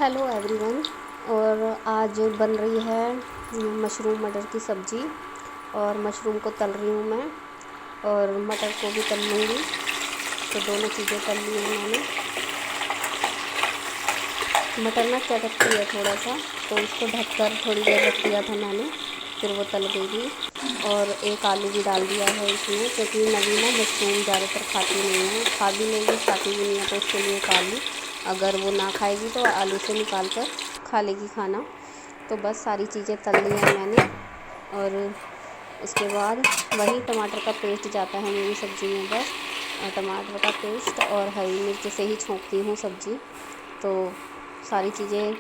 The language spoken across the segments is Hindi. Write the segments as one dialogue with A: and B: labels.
A: Hello everyone. और आज बन रही है मशरूम मटर की सब्ज़ी। और मशरूम को तल रही हूँ मैं, और मटर को भी तल लूँगी। तो दोनों चीज़ें तल ली हैं मैंने। मटर ना चटकती है थोड़ा सा, तो उसको ढककर थोड़ी देर रख दिया था मैंने, फिर वो तल गई थी। और एक आलू भी डाल दिया है इसमें, क्योंकि नवी ना मशरूम ज़्यादातर खाती नहीं है, खा भी लेगी खाती भी नहीं है, तो उसके लिए एक आलू, अगर वो ना खाएगी तो आलू से निकाल कर खा लेगी खाना। तो बस सारी चीज़ें तल ली हैं मैंने। और उसके बाद वही टमाटर का पेस्ट जाता है मेरी सब्ज़ी में बस। टमाटर का पेस्ट और हरी मिर्च से ही छोंकती हूँ सब्ज़ी। तो सारी चीज़ें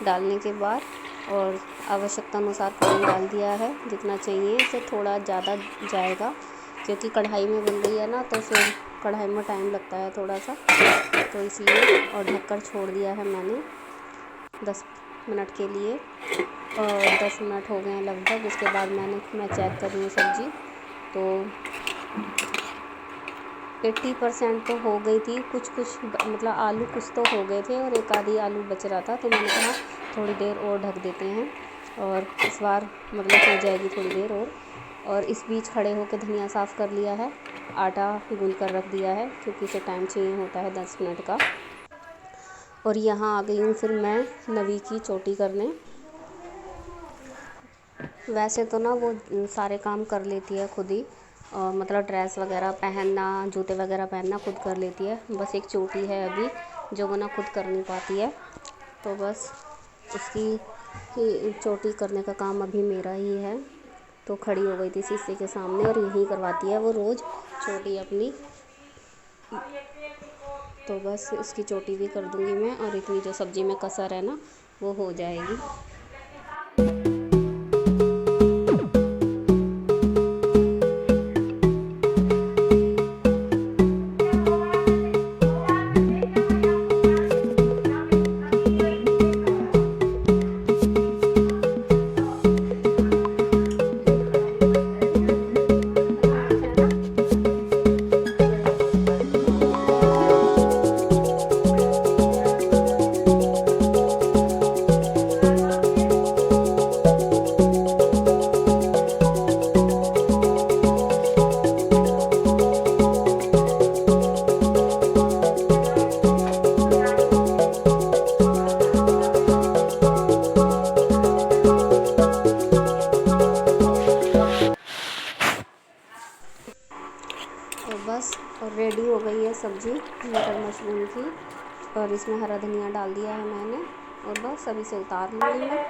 A: डालने के बाद और आवश्यकता अनुसार पानी डाल दिया है, जितना चाहिए, इससे थोड़ा ज़्यादा जाएगा, क्योंकि कढ़ाई में बन रही है ना, तो फिर कढ़ाई में टाइम लगता है थोड़ा सा, तो इसलिए। और ढककर छोड़ दिया है मैंने 10 मिनट के लिए, और 10 मिनट हो गए हैं लगभग। उसके बाद मैं चेक कर रही हूँ सब्ज़ी, तो 80% तो हो गई थी। कुछ मतलब आलू कुछ तो हो गए थे, और एक आधी आलू बच रहा था, तो मैंने कहा थोड़ी देर और ढक देते हैं, और इस बार मतलब हो जाएगी थोड़ी देर और इस बीच खड़े होकर धनिया साफ़ कर लिया है, आटा गूंद कर रख दिया है, क्योंकि इसे टाइम चाहिए होता है 10 मिनट का। और यहाँ आ गई हूँ फिर मैं नवी की चोटी करने। वैसे तो ना वो सारे काम कर लेती है खुद ही, मतलब ड्रेस वगैरह पहनना, जूते वगैरह पहनना खुद कर लेती है। बस एक चोटी है अभी जो वो ना खुद कर नहीं पाती है, तो बस उसकी ही चोटी करने का काम अभी मेरा ही है। तो खड़ी हो गई थी शीशे के सामने, और यही करवाती है वो रोज़ चोटी अपनी। तो बस उसकी चोटी भी कर दूँगी मैं, और इतनी जो सब्ज़ी में कसर है ना, वो हो जाएगी। तो बस और रेडी हो गई है सब्ज़ी मटर मशरूम की, और इसमें हरा धनिया डाल दिया है मैंने, और बस अभी से उतार लूँगी मैं।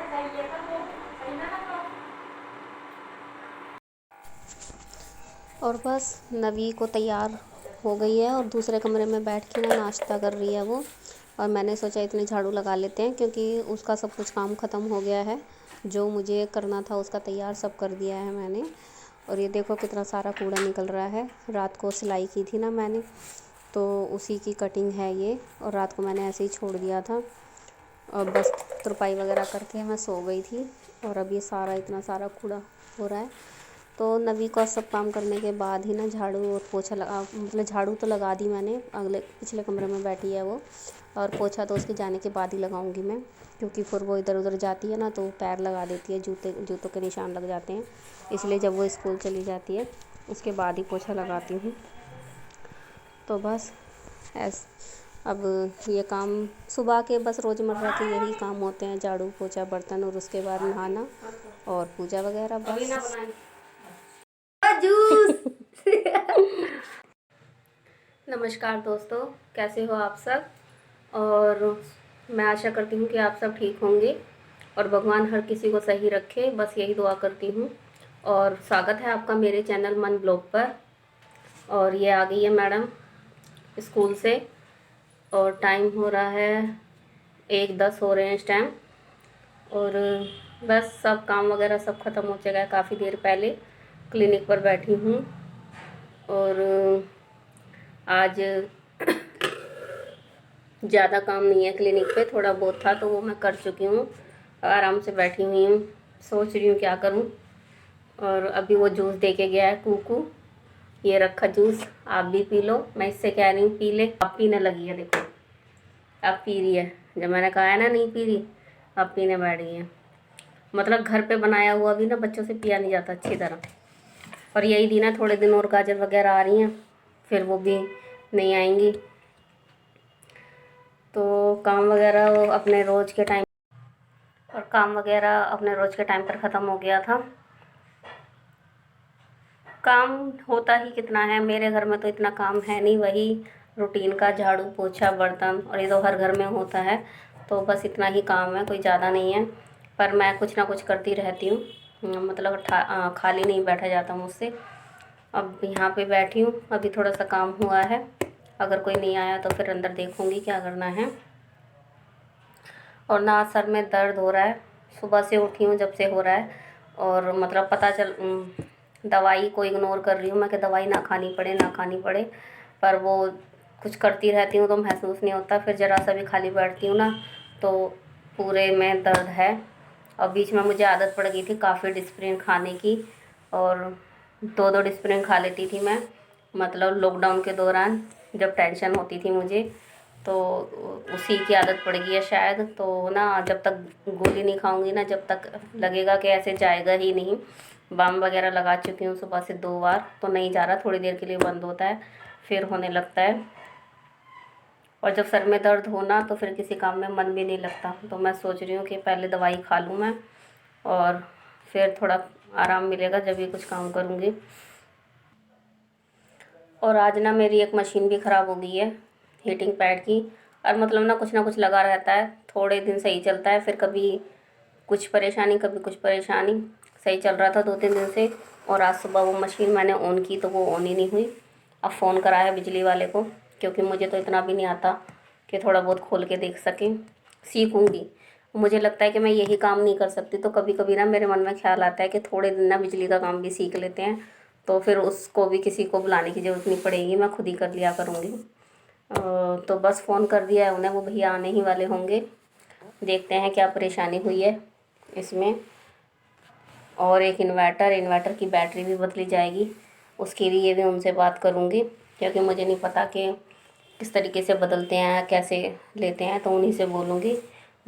A: और बस नवी को तैयार हो गई है, और दूसरे कमरे में बैठ के ना नाश्ता कर रही है वो। और मैंने सोचा इतने झाड़ू लगा लेते हैं, क्योंकि उसका सब कुछ काम ख़त्म हो गया है, जो मुझे करना था उसका तैयार सब कर दिया है मैंने। और ये देखो कितना सारा कूड़ा निकल रहा है। रात को सिलाई की थी ना मैंने, तो उसी की कटिंग है ये, और रात को मैंने ऐसे ही छोड़ दिया था, और बस तुरपाई वगैरह करके मैं सो गई थी। और अब ये सारा इतना सारा कूड़ा हो रहा है। तो नवी का सब काम करने के बाद ही ना झाड़ू और पोछा लगा, मतलब झाड़ू तो लगा दी मैंने, अगले पिछले कमरे में बैठी है वो, और पोछा तो उसके जाने के बाद ही लगाऊंगी मैं, क्योंकि फिर वो इधर उधर जाती है ना, तो पैर लगा देती है, जूतों के निशान लग जाते हैं, इसलिए जब वो स्कूल चली जाती है उसके बाद ही पोछा लगाती हूँ। तो बस अब ये काम सुबह के बस रोज़मर्रा के यही काम होते हैं, झाड़ू पोछा बर्तन, और उसके बाद नहाना और पूजा वगैरह बस। जूस नमस्कार दोस्तों, कैसे हो आप सब। और मैं आशा करती हूँ कि आप सब ठीक होंगे, और भगवान हर किसी को सही रखे, बस यही दुआ करती हूँ। और स्वागत है आपका मेरे चैनल मन ब्लॉग पर। और ये आ गई है मैडम स्कूल से, और टाइम हो रहा है 1:10 हो रहे हैं इस टाइम। और बस सब काम वगैरह सब ख़त्म हो चुका है काफ़ी देर पहले। क्लिनिक पर बैठी हूँ, और आज ज़्यादा काम नहीं है क्लिनिक पे, थोड़ा बहुत था तो वो मैं कर चुकी हूँ। आराम से बैठी हुई हूँ, सोच रही हूँ क्या करूँ। और अभी वो जूस दे के गया है कूकू, ये रखा जूस, आप भी पी लो। मैं इससे कह रही हूँ पी ले, आप पीने लगी है देखो। अब पी रही है। जब मैंने कहा है ना नहीं पी रही, अब पीने बैठ गई है। मतलब घर पे बनाया हुआ भी ना बच्चों से पिया नहीं जाता अच्छी तरह। और यही दिन है, थोड़े दिन और गाजर वगैरह आ रही हैं, फिर वो भी नहीं आएंगी। तो काम वगैरह वो अपने रोज़ के टाइम और काम वगैरह अपने रोज़ के टाइम पर ख़त्म हो गया था। काम होता ही कितना है, मेरे घर में तो इतना काम है नहीं, वही रूटीन का झाड़ू पोछा बर्तन, और ये तो हर घर में होता है। तो बस इतना ही काम है, कोई ज़्यादा नहीं है। पर मैं कुछ ना कुछ करती रहती हूँ, मतलब खाली नहीं बैठा जाता मुझसे। अब यहाँ पे बैठी हूँ, अभी थोड़ा सा काम हुआ है, अगर कोई नहीं आया तो फिर अंदर देखूँगी क्या करना है। और ना सर में दर्द हो रहा है, सुबह से उठी हूँ जब से हो रहा है। और मतलब पता चल दवाई को इग्नोर कर रही हूँ मैं कि दवाई ना खानी पड़े ना खानी पड़े, पर वो कुछ करती रहती हूँ तो महसूस नहीं होता। फिर ज़रा सा भी खाली बैठती हूँ ना तो पूरे में दर्द है। और बीच में मुझे आदत पड़ गई थी काफ़ी डिस्प्रिन खाने की, और 2-2 डिस्प्रिन खा लेती थी मैं, मतलब लॉकडाउन के दौरान जब टेंशन होती थी मुझे, तो उसी की आदत पड़ गई है शायद। तो ना जब तक गोली नहीं खाऊंगी ना, जब तक लगेगा कि ऐसे जाएगा ही नहीं। बाम वगैरह लगा चुकी हूँ सुबह से 2 बार, तो नहीं जा रहा, थोड़ी देर के लिए बंद होता है फिर होने लगता है। और जब सर में दर्द हो ना तो फिर किसी काम में मन भी नहीं लगता। तो मैं सोच रही हूँ कि पहले दवाई खा लूँ मैं, और फिर थोड़ा आराम मिलेगा जब भी कुछ काम करूँगी। और आज ना मेरी एक मशीन भी ख़राब हो गई है, हीटिंग पैड की। और मतलब ना कुछ लगा रहता है, थोड़े दिन सही चलता है, फिर कभी कुछ परेशानी कभी कुछ परेशानी। सही चल रहा था 2-3 दिन से, और आज सुबह वो मशीन मैंने ऑन की तो वो ऑन ही नहीं हुई। अब फ़ोन करा है बिजली वाले को, क्योंकि मुझे तो इतना भी नहीं आता कि थोड़ा बहुत खोल के देख सकें। सीखूँगी। मुझे लगता है कि मैं यही काम नहीं कर सकती, तो कभी कभी ना मेरे मन में ख्याल आता है कि थोड़े दिन ना बिजली का काम भी सीख लेते हैं, तो फिर उसको भी किसी को बुलाने की ज़रूरत नहीं पड़ेगी, मैं खुद ही कर लिया करूँगी। तो बस फ़ोन कर दिया है उन्हें, वो भैया आने ही वाले होंगे। देखते हैं क्या परेशानी हुई है इसमें। और एक इन्वर्टर की बैटरी भी बदली जाएगी, उसके लिए भी उनसे बात करूँगी, क्योंकि मुझे नहीं पता कि किस तरीके से बदलते हैं कैसे लेते हैं, तो उन्हीं से बोलूँगी,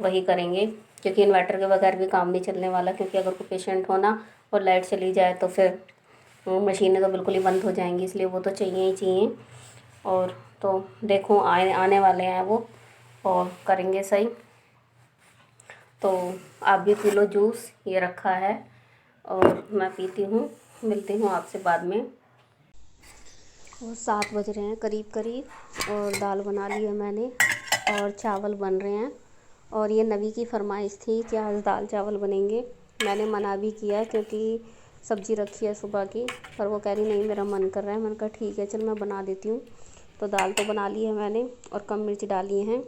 A: वही करेंगे। क्योंकि इन्वर्टर के बगैर भी काम नहीं चलने वाला, क्योंकि अगर कोई पेशेंट हो ना और लाइट चली जाए तो फिर मशीनें तो बिल्कुल ही बंद हो जाएंगी, इसलिए वो तो चाहिए ही चाहिए। और तो देखो आने वाले हैं वो, और करेंगे सही। तो आप भी पी लो जूस, ये रखा है और मैं पीती हूँ। मिलती हूँ आपसे बाद में। और 7 बज रहे हैं करीब करीब, और दाल बना ली है मैंने और चावल बन रहे हैं। और ये नवी की फरमाइश थी कि आज दाल चावल बनेंगे। मैंने मना भी किया क्योंकि सब्ज़ी रखी है सुबह की, पर वो कह रही नहीं मेरा मन कर रहा है। मैंने कहा ठीक है चल मैं बना देती हूँ। तो दाल तो बना ली है मैंने और कम मिर्च डाली हैं,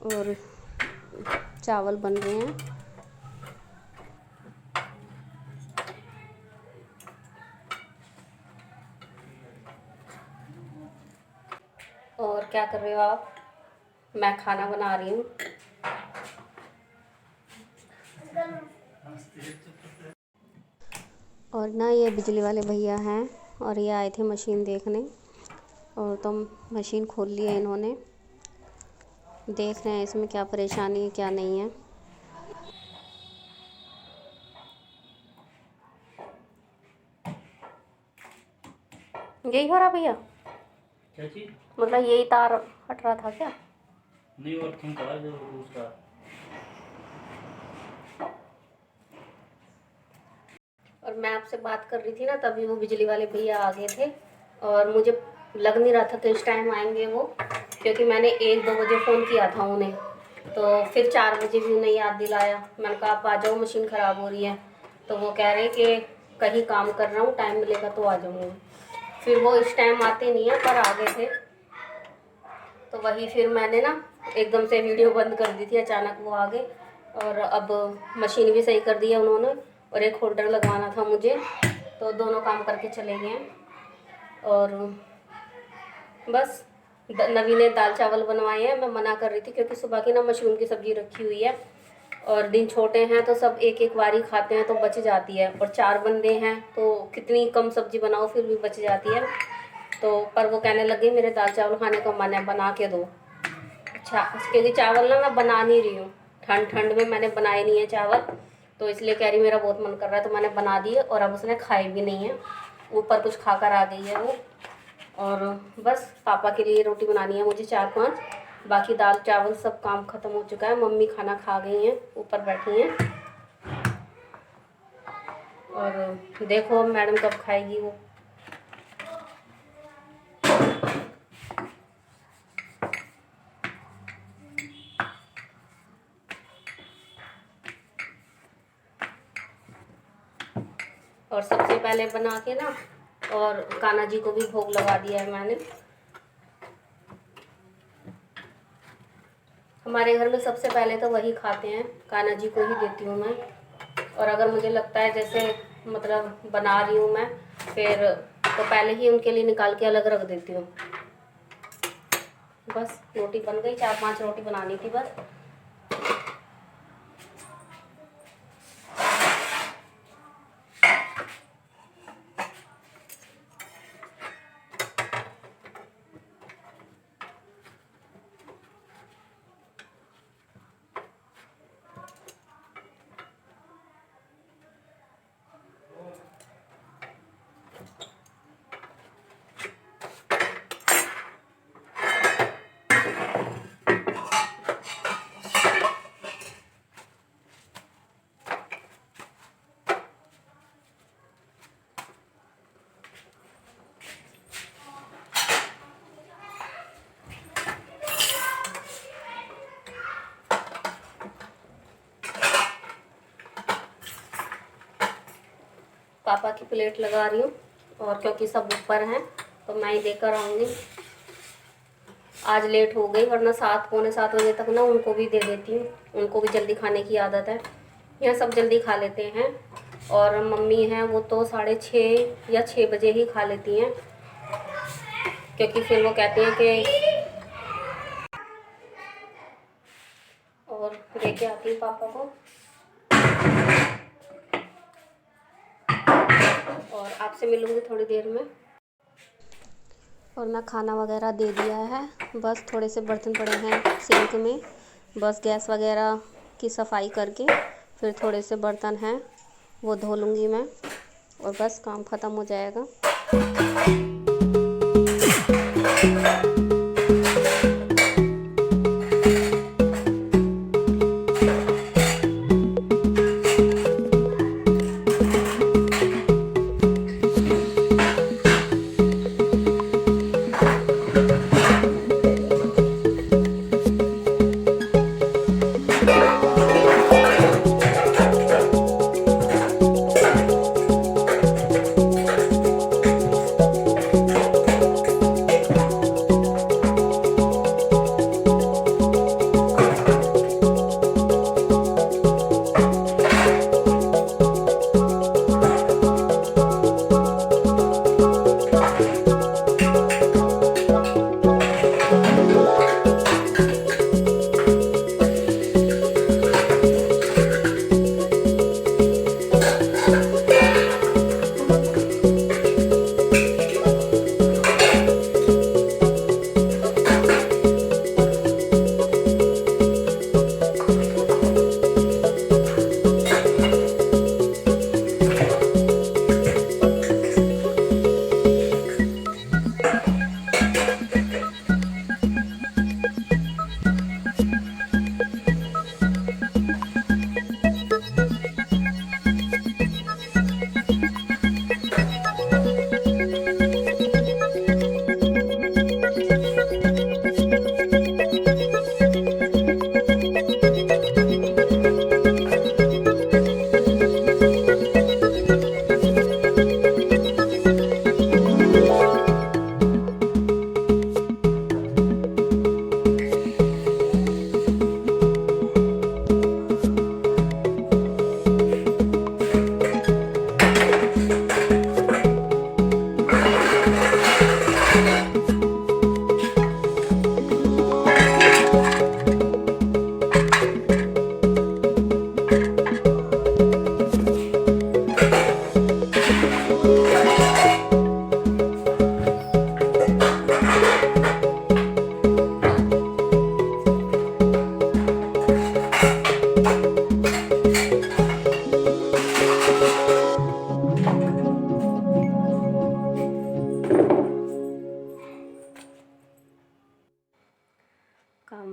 A: और चावल बन रहे हैं। और क्या कर रहे हो आप? मैं खाना बना रही हूँ। और ना ये बिजली वाले भैया हैं, और ये आए थे मशीन देखने, और तो मशीन खोल ली है इन्होंने। देख रहे हैं इसमें क्या परेशानी है क्या नहीं है। यही हो रहा भैया?
B: क्या चीज?
A: मतलब यही तार हट रहा था क्या?
B: नहीं, और तुम कहा जो दूसरा।
A: और मैं आपसे बात कर रही थी ना, तभी वो बिजली वाले भैया आ गए थे, और मुझे लग नहीं रहा था कि इस टाइम आएंगे वो, क्योंकि मैंने 1-2 बजे फ़ोन किया था उन्हें, तो फिर 4 बजे भी उन्हें याद दिलाया। मैंने कहा आप आ जाओ, मशीन ख़राब हो रही है। तो वो कह रहे कि कहीं काम कर रहा हूँ, टाइम मिलेगा तो आ जाऊँगी। फिर वो इस टाइम आते नहीं है, पर आ गए थे। तो वही फिर मैंने ना एकदम से वीडियो बंद कर दी थी, अचानक वो आ गए। और अब मशीन भी सही कर दी है उन्होंने, और एक होल्डर लगवाना था मुझे, तो दोनों काम करके चले गए हैं। और बस नवी ने दाल चावल बनवाए हैं। मैं मना कर रही थी क्योंकि सुबह की ना मशरूम की सब्ज़ी रखी हुई है, और दिन छोटे हैं तो सब एक एक बारी खाते हैं तो बच जाती है, और 4 बंदे हैं तो कितनी कम सब्ज़ी बनाओ फिर भी बच जाती है। तो पर वो कहने लगे मेरे दाल चावल खाने का मन है, बना के दो। क्योंकि चावल ना मैं बना नहीं रही हूँ, ठंड ठंड में मैंने बनाए नहीं है चावल, तो इसलिए कह रही मेरा बहुत मन कर रहा है, तो मैंने बना दिए और अब उसने खाए भी नहीं है। ऊपर कुछ खाकर आ गई है वो। और बस पापा के लिए रोटी बनानी है मुझे 4-5, बाकी दाल चावल सब काम ख़त्म हो चुका है। मम्मी खाना खा गई हैं, ऊपर बैठी हैं। और देखो मैडम कब खाएगी वो। और सबसे पहले बना के ना और कान्हा जी को भी भोग लगा दिया है मैंने। हमारे घर में सबसे पहले तो वही खाते हैं, कान्हा जी को ही देती हूँ मैं। और अगर मुझे लगता है जैसे मतलब बना रही हूँ मैं फिर, तो पहले ही उनके लिए निकाल के अलग रख देती हूँ। बस रोटी बन गई, 4-5 रोटी बनानी थी बस। पापा की प्लेट लगा रही हूँ, और क्योंकि सब ऊपर हैं तो मैं ही देकर आऊँगी। आज लेट हो गई, वरना 7-पौने 7 बजे तक ना उनको भी दे देती हूँ। उनको भी जल्दी खाने की आदत है, यहाँ सब जल्दी खा लेते हैं। और मम्मी हैं वो तो 6:30 या 6 बजे ही खा लेती हैं, क्योंकि फिर वो कहती हैं कि और लेके आती हूँ पापा को। और आपसे मिलूँगी थोड़ी देर में। और मैं खाना वगैरह दे दिया है, बस थोड़े से बर्तन पड़े हैं सिंक में, बस गैस वगैरह की सफाई करके फिर थोड़े से बर्तन हैं वो धो लूँगी मैं, और बस काम ख़त्म हो जाएगा।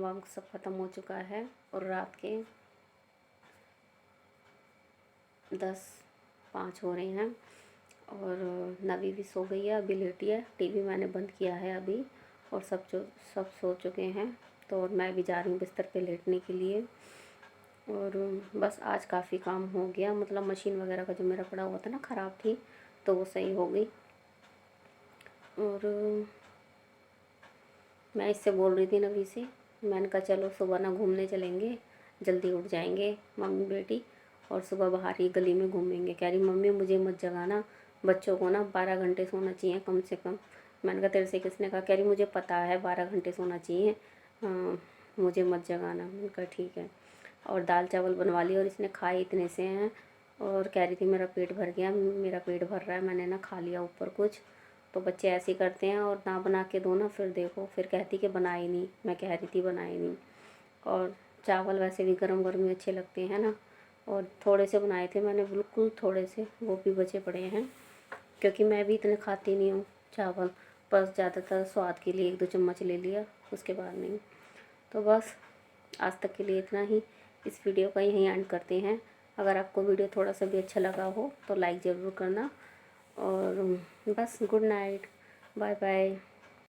A: वम सब ख़त्म हो चुका है और रात के 10:05 हो रहे हैं और नवी भी सो गई है, अभी लेटी है। टीवी मैंने बंद किया है अभी और सब सो चुके हैं। तो और मैं भी जा रही हूँ बिस्तर पे लेटने के लिए। और बस आज काफ़ी काम हो गया, मतलब मशीन वगैरह का जो मेरा पड़ा हुआ था ना, ख़राब थी, तो वो सही हो गई। और मैं इससे बोल रही थी नवी से, मैंने कहा चलो सुबह ना घूमने चलेंगे, जल्दी उठ जाएंगे मम्मी बेटी और सुबह बाहर ही गली में घूमेंगे। कह रही मम्मी मुझे मत जगाना, बच्चों को ना 12 घंटे सोना चाहिए कम से कम। मैंने कहा तेरे से किसने कहा? कह रही मुझे पता है 12 घंटे सोना चाहिए, मुझे मत जगाना। मैंने कहा ठीक है। और दाल चावल बनवा लिए और इसने खाए इतने से हैं और कह रही थी मेरा पेट भर गया, मेरा पेट भर रहा है, मैंने ना खा लिया ऊपर कुछ। तो बच्चे ऐसे ही करते हैं और ना बना के दो ना, फिर देखो फिर कहती कि बनाई नहीं, मैं कह रही थी बनाई नहीं। और चावल वैसे भी गरम गरम ही अच्छे लगते हैं ना, और थोड़े से बनाए थे मैंने, बिल्कुल थोड़े से, वो भी बचे पड़े हैं क्योंकि मैं भी इतने खाती नहीं हूँ चावल, बस ज़्यादातर स्वाद के लिए 1-2 चम्मच ले लिया, उसके बाद नहीं। तो बस आज तक के लिए इतना ही। इस वीडियो का यहीं एंड करते हैं। अगर आपको वीडियो थोड़ा सा भी अच्छा लगा हो तो लाइक ज़रूर करना और बस गुड नाइट, बाय बाय।